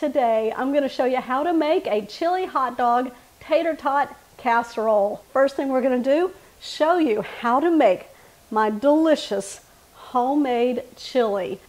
Today I'm going to show you how to make a chili hot dog tater tot casserole. First thing we're going to do, show you how to make my delicious homemade chili.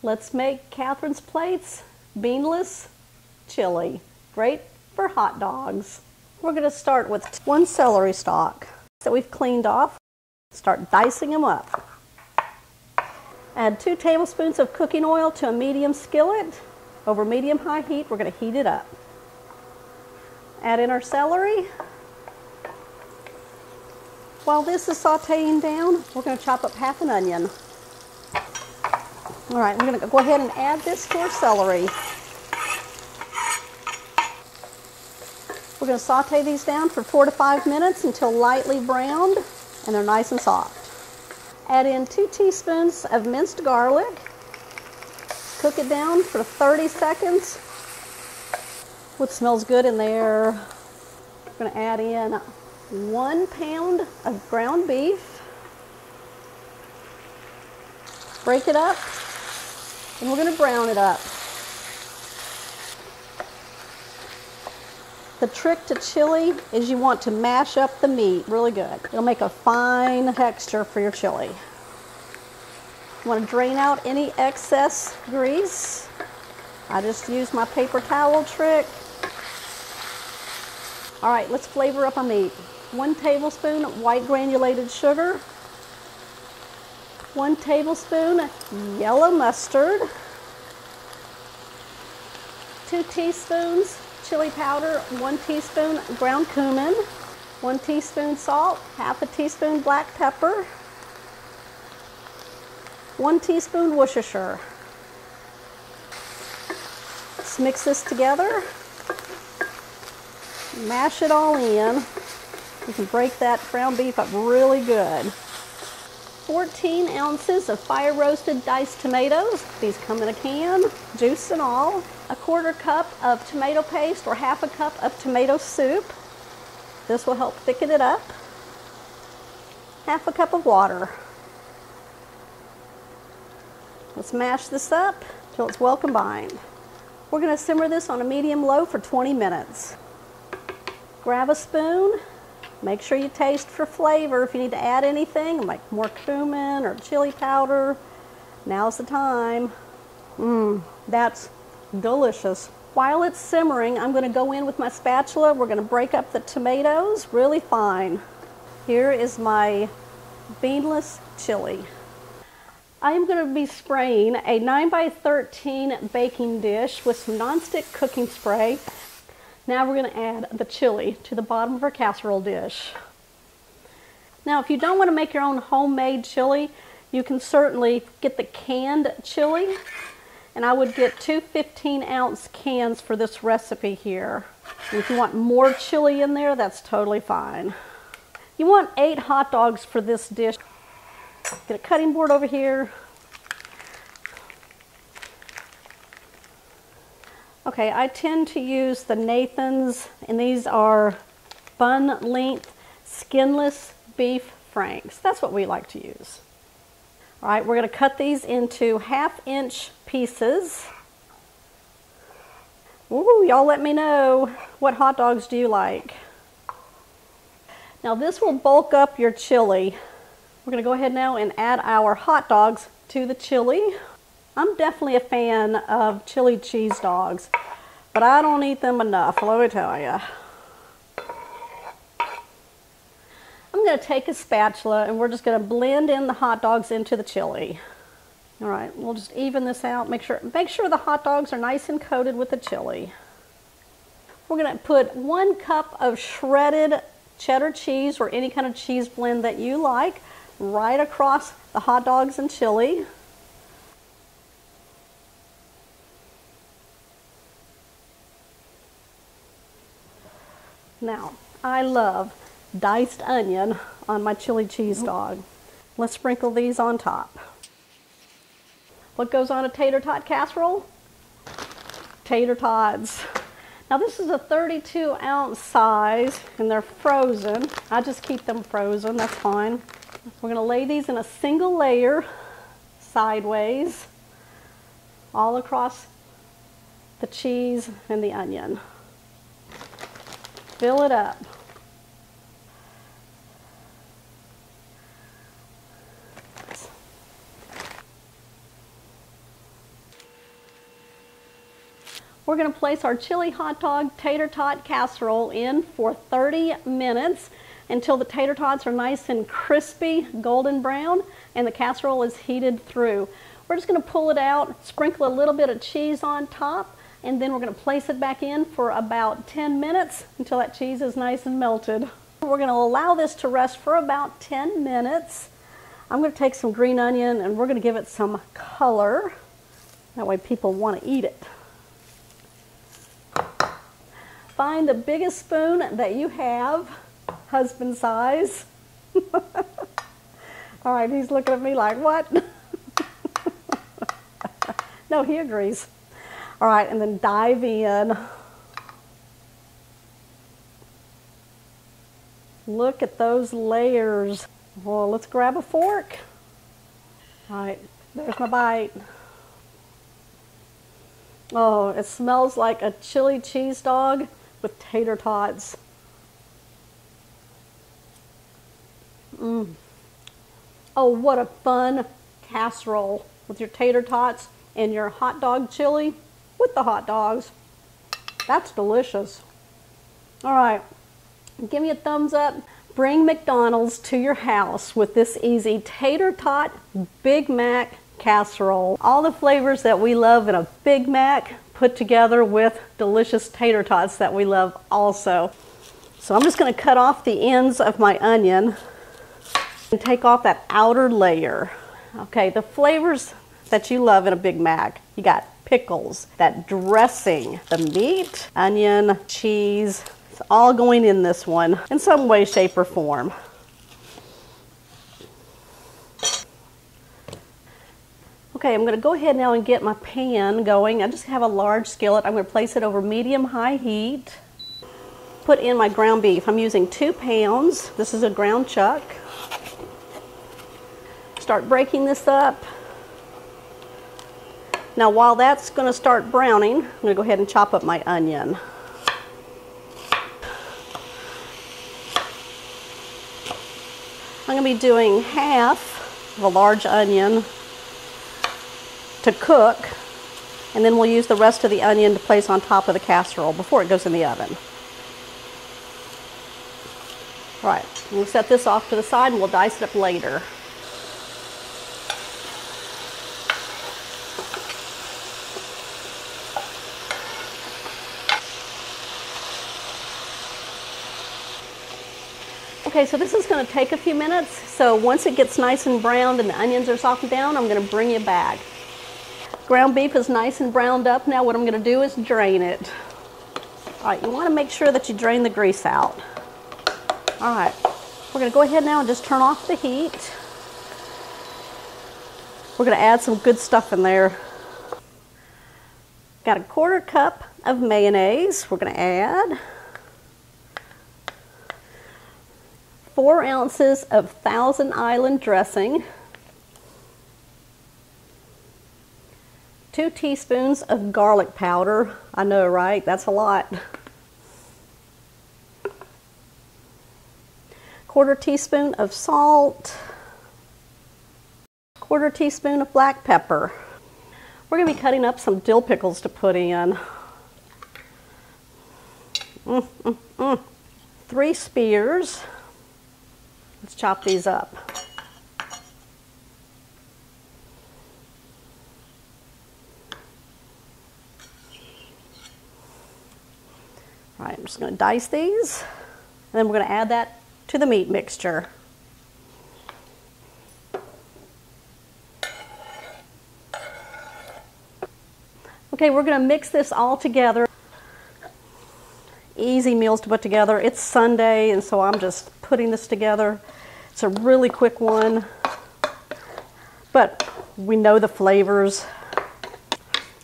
Let's make Catherine's plates beanless chili. Great for hot dogs. We're going to start with one celery stalk that we've cleaned off. Start dicing them up. Add 2 tablespoons of cooking oil to a medium skillet. Over medium-high heat, we're going to heat it up. Add in our celery. While this is sauteing down, we're going to chop up half an onion. All right, we're going to go ahead and add this to our celery. We're going to saute these down for 4 to 5 minutes until lightly browned and they're nice and soft. Add in 2 teaspoons of minced garlic. Cook it down for 30 seconds. What smells good in there? We're going to add in 1 pound of ground beef. Break it up, and we're going to brown it up. The trick to chili is you want to mash up the meat really good. It'll make a fine texture for your chili. You want to drain out any excess grease. I just used my paper towel trick. All right, let's flavor up our meat. 1 tablespoon white granulated sugar. 1 tablespoon yellow mustard. 2 teaspoons chili powder. 1 teaspoon ground cumin. 1 teaspoon salt. Half a teaspoon black pepper. 1 teaspoon Worcestershire. Let's mix this together. Mash it all in. You can break that ground beef up really good. 14 ounces of fire roasted diced tomatoes. These come in a can, juice and all. 1/4 cup of tomato paste or 1/2 cup of tomato soup. This will help thicken it up. 1/2 cup of water. Let's mash this up till it's well combined. We're going to simmer this on a medium-low for 20 minutes. Grab a spoon. Make sure you taste for flavor. If you need to add anything, like more cumin or chili powder, now's the time. That's delicious. While it's simmering, I'm going to go in with my spatula. We're going to break up the tomatoes really fine. Here is my beanless chili. I am going to be spraying a 9x13 baking dish with some nonstick cooking spray. Now we're going to add the chili to the bottom of our casserole dish. Now if you don't want to make your own homemade chili, you can certainly get the canned chili. And I would get 2 15-ounce cans for this recipe here. And if you want more chili in there, that's totally fine. You want 8 hot dogs for this dish. Get a cutting board over here. Okay, I tend to use the Nathan's, and these are bun length skinless beef franks. That's what we like to use. All right, we're going to cut these into 1/2-inch pieces. Ooh, y'all let me know, what hot dogs do you like? Now this will bulk up your chili. We're going to go ahead now and add our hot dogs to the chili. I'm definitely a fan of chili cheese dogs, but I don't eat them enough, let me tell you. I'm going to take a spatula and we're just going to blend in the hot dogs into the chili. All right, we'll just even this out. Make sure the hot dogs are nice and coated with the chili. We're going to put 1 cup of shredded cheddar cheese or any kind of cheese blend that you like right across the hot dogs and chili. Now, I love diced onion on my chili cheese dog. Let's sprinkle these on top. What goes on a tater tot casserole? Tater tots. Now this is a 32-ounce size and they're frozen. I just keep them frozen, that's fine. We're going to lay these in a single layer sideways all across the cheese and the onion. Fill it up. We're going to place our chili hot dog tater tot casserole in for 30 minutes until the tater tots are nice and crispy, golden brown, and the casserole is heated through. We're just going to pull it out, sprinkle a little bit of cheese on top, and then we're going to place it back in for about 10 minutes until that cheese is nice and melted. We're going to allow this to rest for about 10 minutes. I'm going to take some green onion and we're going to give it some color. That way people want to eat it. Find the biggest spoon that you have, husband size. All right, he's looking at me like, what? No, he agrees. All right, and then dive in. Look at those layers. Well, let's grab a fork. All right, there's my bite. Oh, it smells like a chili cheese dog with tater tots. Oh, what a fun casserole with your tater tots and your hot dog chili with the hot dogs. That's delicious. All right, give me a thumbs up. Bring McDonald's to your house with this easy tater tot Big Mac casserole. All the flavors that we love in a Big Mac put together with delicious tater tots that we love also. So I'm just going to cut off the ends of my onion and take off that outer layer. Okay, the flavors that you love in a Big Mac. You got pickles, that dressing, the meat, onion, cheese. It's all going in this one in some way, shape, or form. Okay, I'm going to go ahead now and get my pan going. I just have a large skillet. I'm going to place it over medium-high heat. Put in my ground beef. I'm using 2 pounds. This is a ground chuck. Start breaking this up. Now while that's going to start browning, I'm going to go ahead and chop up my onion. I'm going to be doing half of a large onion to cook, and then we'll use the rest of the onion to place on top of the casserole before it goes in the oven. All right, we'll set this off to the side and we'll dice it up later. Okay, so this is going to take a few minutes. So once it gets nice and browned and the onions are softened down, I'm going to bring it back. Ground beef is nice and browned up. Now what I'm going to do is drain it. All right, you want to make sure that you drain the grease out. All right, we're going to go ahead now and just turn off the heat. We're going to add some good stuff in there. Got a 1/4 cup of mayonnaise. We're going to add 4 ounces of Thousand Island dressing, 2 teaspoons of garlic powder. I know, right? That's a lot. 1/4 teaspoon of salt, 1/4 teaspoon of black pepper. We're going to be cutting up some dill pickles to put in. 3 spears. Let's chop these up. All right, I'm just going to dice these, and then we're going to add that to the meat mixture. Okay, we're going to mix this all together. Easy meals to put together. It's Sunday, and so I'm just putting this together. It's a really quick one, but we know the flavors.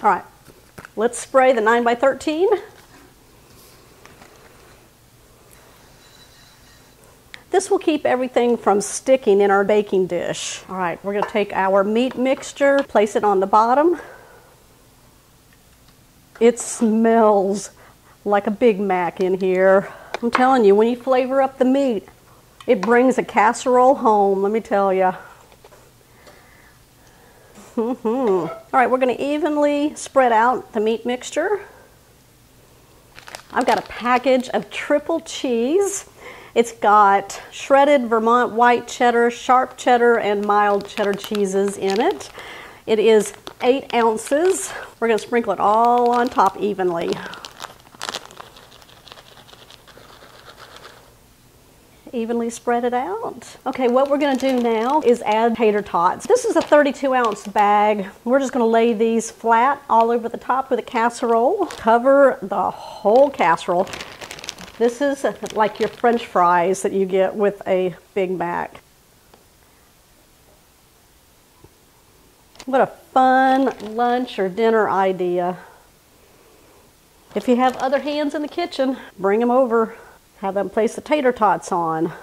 All right, let's spray the 9x13. This will keep everything from sticking in our baking dish. All right, we're going to take our meat mixture, place it on the bottom. It smells like a Big Mac in here. I'm telling you, when you flavor up the meat, it brings a casserole home, let me tell you. All right, we're going to evenly spread out the meat mixture. I've got a package of triple cheese. It's got shredded Vermont white cheddar, sharp cheddar, and mild cheddar cheeses in it. It is 8 ounces. We're going to sprinkle it all on top evenly. Evenly spread it out. Okay, what we're going to do now is add tater tots. This is a 32-ounce bag. We're just going to lay these flat all over the top with a casserole. Cover the whole casserole. This is like your French fries that you get with a Big Mac. What a fun lunch or dinner idea. If you have other hands in the kitchen, bring them over. Have them place the tater tots on.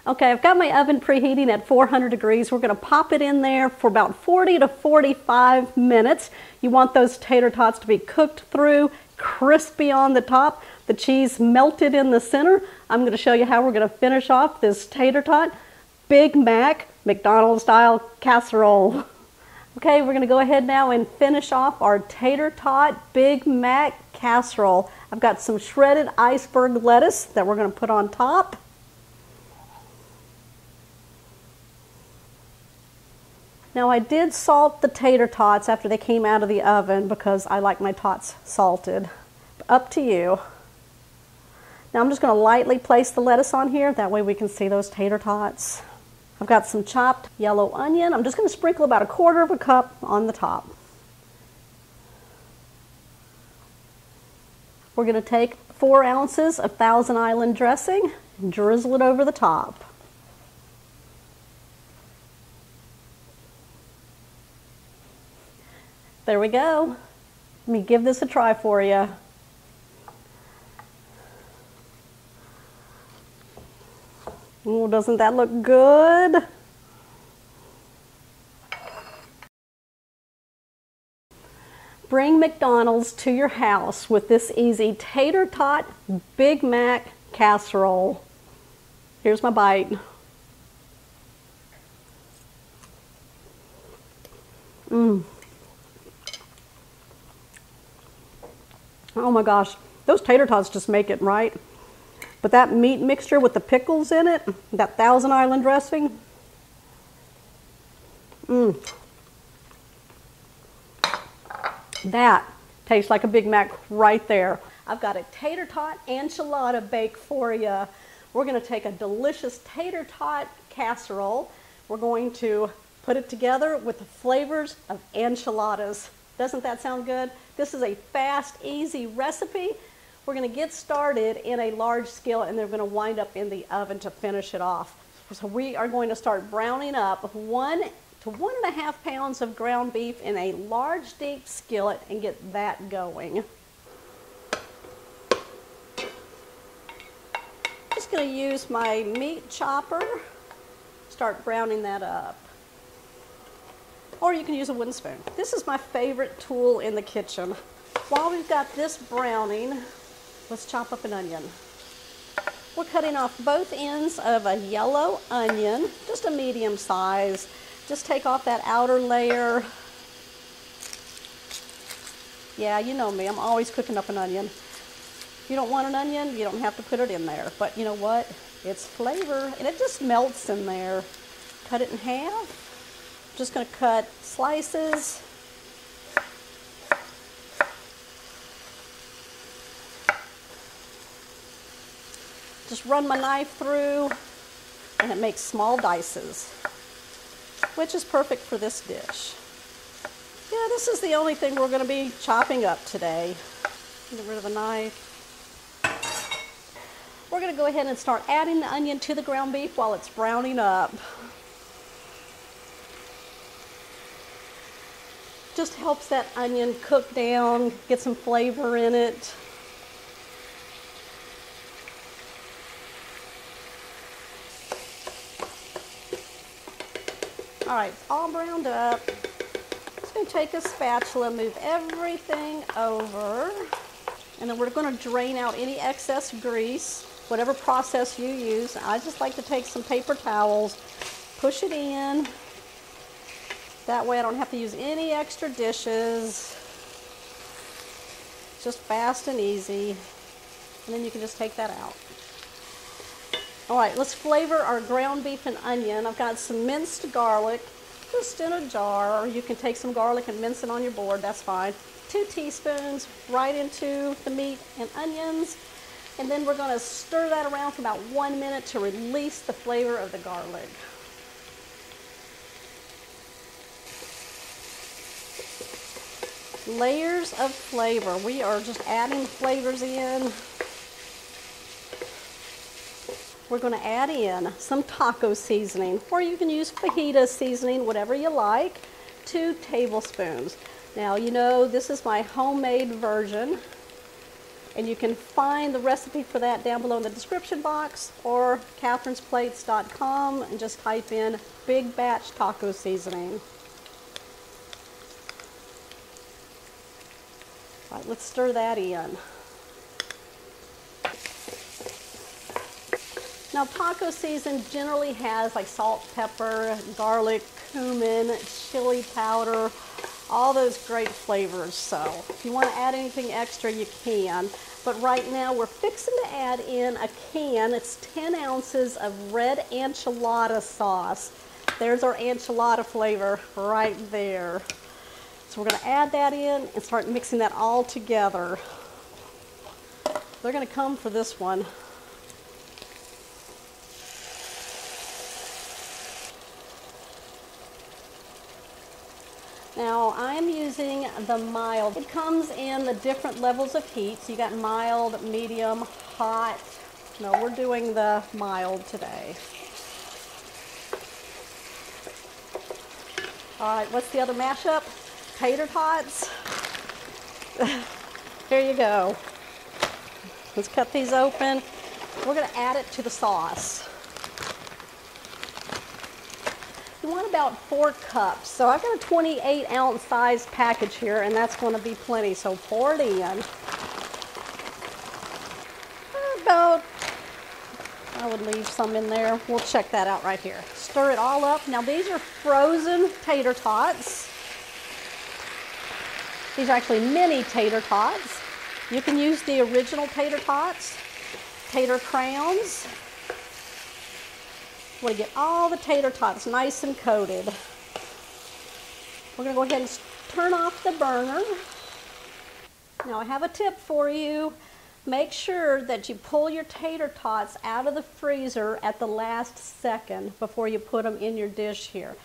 Okay, I've got my oven preheating at 400 degrees. We're going to pop it in there for about 40 to 45 minutes. You want those tater tots to be cooked through, crispy on the top, the cheese melted in the center. I'm going to show you how we're going to finish off this tater tot Big Mac McDonald's style casserole. Okay, we're going to go ahead now and finish off our tater tot Big Mac casserole. I've got some shredded iceberg lettuce that we're going to put on top. Now I did salt the tater tots after they came out of the oven because I like my tots salted. Up to you. Now I'm just going to lightly place the lettuce on here, that way we can see those tater tots. I've got some chopped yellow onion. I'm just going to sprinkle about 1/4 cup on the top. We're going to take 4 ounces of Thousand Island dressing and drizzle it over the top. There we go. Let me give this a try for you. Oh, doesn't that look good? Bring McDonald's to your house with this easy tater tot Big Mac casserole. Here's my bite. Oh my gosh, those tater tots just make it, right? But that meat mixture with the pickles in it, that Thousand Island dressing, that tastes like a Big Mac right there. I've got a tater tot enchilada bake for you. We're going to take a delicious tater tot casserole. We're going to put it together with the flavors of enchiladas. Doesn't that sound good? This is a fast, easy recipe. We're going to get started in a large skillet and they're going to wind up in the oven to finish it off. So we are going to start browning up 1 to 1.5 pounds of ground beef in a large, deep skillet and get that going. Just going to use my meat chopper, start browning that up. Or you can use a wooden spoon. This is my favorite tool in the kitchen. While we've got this browning, let's chop up an onion. We're cutting off both ends of a yellow onion, just a medium size. Just take off that outer layer. Yeah, you know me, I'm always cooking up an onion. If you don't want an onion, you don't have to put it in there. But you know what? It's flavor, and it just melts in there. Cut it in half. Just going to cut slices. Just run my knife through and it makes small dices, which is perfect for this dish. Yeah, this is the only thing we're going to be chopping up today. Get rid of the knife. We're going to go ahead and start adding the onion to the ground beef while it's browning up. Just helps that onion cook down, get some flavor in it. All right, it's all browned up. Just gonna take a spatula, move everything over, and then we're gonna drain out any excess grease, whatever process you use. I just like to take some paper towels, push it in. That way I don't have to use any extra dishes. Just fast and easy. And then you can just take that out. All right, let's flavor our ground beef and onion. I've got some minced garlic just in a jar, or you can take some garlic and mince it on your board, that's fine. 2 teaspoons right into the meat and onions. And then we're gonna stir that around for about 1 minute to release the flavor of the garlic. Layers of flavor. We are just adding flavors in. We're going to add in some taco seasoning, or you can use fajita seasoning, whatever you like. 2 tablespoons. Now, you know, this is my homemade version, and you can find the recipe for that down below in the description box, or catherinesplates.com, and just type in big batch taco seasoning. All right, let's stir that in. Now, taco season generally has like salt, pepper, garlic, cumin, chili powder, all those great flavors. So if you want to add anything extra, you can. But right now we're fixing to add in a can. It's 10 ounces of red enchilada sauce. There's our enchilada flavor right there. So we're going to add that in and start mixing that all together. They're going to come for this one. Now I'm using the mild. It comes in the different levels of heat. So you got mild, medium, hot. No, we're doing the mild today. All right, what's the other mashup? Tater tots. Here you go. Let's cut these open. We're going to add it to the sauce. You want about 4 cups. So I've got a 28-ounce size package here, and that's going to be plenty. So pour it in. About, I would leave some in there. We'll check that out right here. Stir it all up. Now these are frozen tater tots. These are actually mini tater tots. You can use the original tater tots, tater crowns. We want to get all the tater tots nice and coated. We're going to go ahead and turn off the burner. Now I have a tip for you. Make sure that you pull your tater tots out of the freezer at the last second before you put them in your dish here.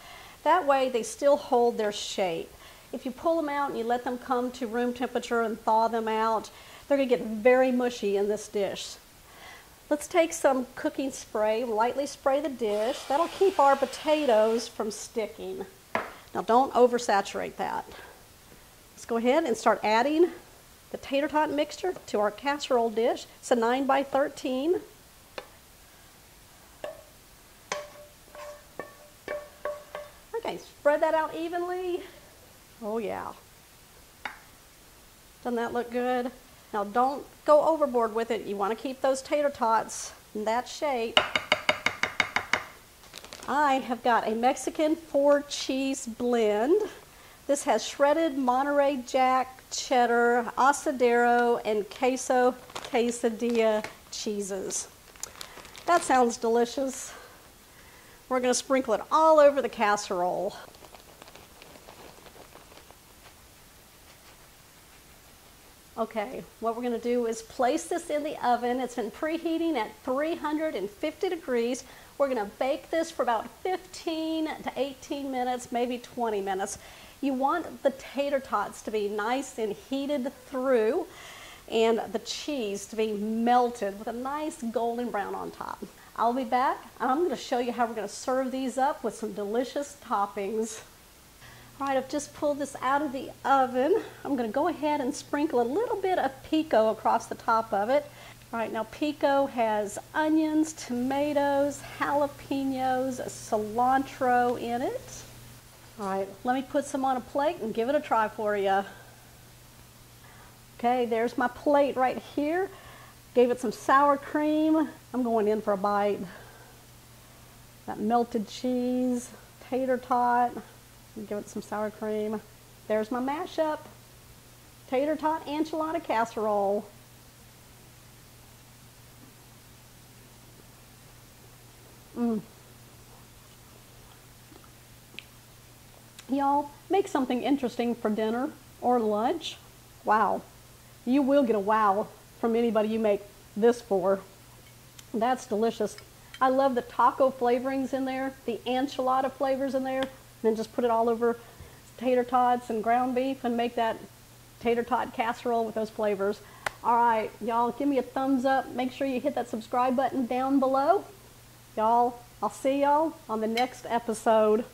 That way they still hold their shape. If you pull them out and you let them come to room temperature and thaw them out, they're going to get very mushy in this dish. Let's take some cooking spray, lightly spray the dish. That'll keep our potatoes from sticking. Now don't oversaturate that. Let's go ahead and start adding the tater tot mixture to our casserole dish. It's a 9 by 13. Okay, spread that out evenly. Oh yeah. Doesn't that look good? Now don't go overboard with it. You want to keep those tater tots in that shape. I have got a Mexican 4-cheese blend. This has shredded Monterey Jack, cheddar, asadero, and queso quesadilla cheeses. That sounds delicious. We're going to sprinkle it all over the casserole. Okay, what we're going to do is place this in the oven. It's been preheating at 350 degrees. We're going to bake this for about 15 to 18 minutes, maybe 20 minutes. You want the tater tots to be nice and heated through, and the cheese to be melted with a nice golden brown on top. I'll be back, and I'm going to show you how we're going to serve these up with some delicious toppings. All right, I've just pulled this out of the oven. I'm going to go ahead and sprinkle a little bit of pico across the top of it. All right, now pico has onions, tomatoes, jalapenos, cilantro in it. All right, let me put some on a plate and give it a try for you. Okay, there's my plate right here. Gave it some sour cream. I'm going in for a bite. That melted cheese, tater tot. Give it some sour cream. There's my mashup. Tater tot enchilada casserole. Y'all, make something interesting for dinner or lunch. Wow. You will get a wow from anybody you make this for. That's delicious. I love the taco flavorings in there, the enchilada flavors in there. Then just put it all over tater tots and ground beef and make that tater tot casserole with those flavors. All right, y'all, give me a thumbs up. Make sure you hit that subscribe button down below. Y'all, I'll see y'all on the next episode.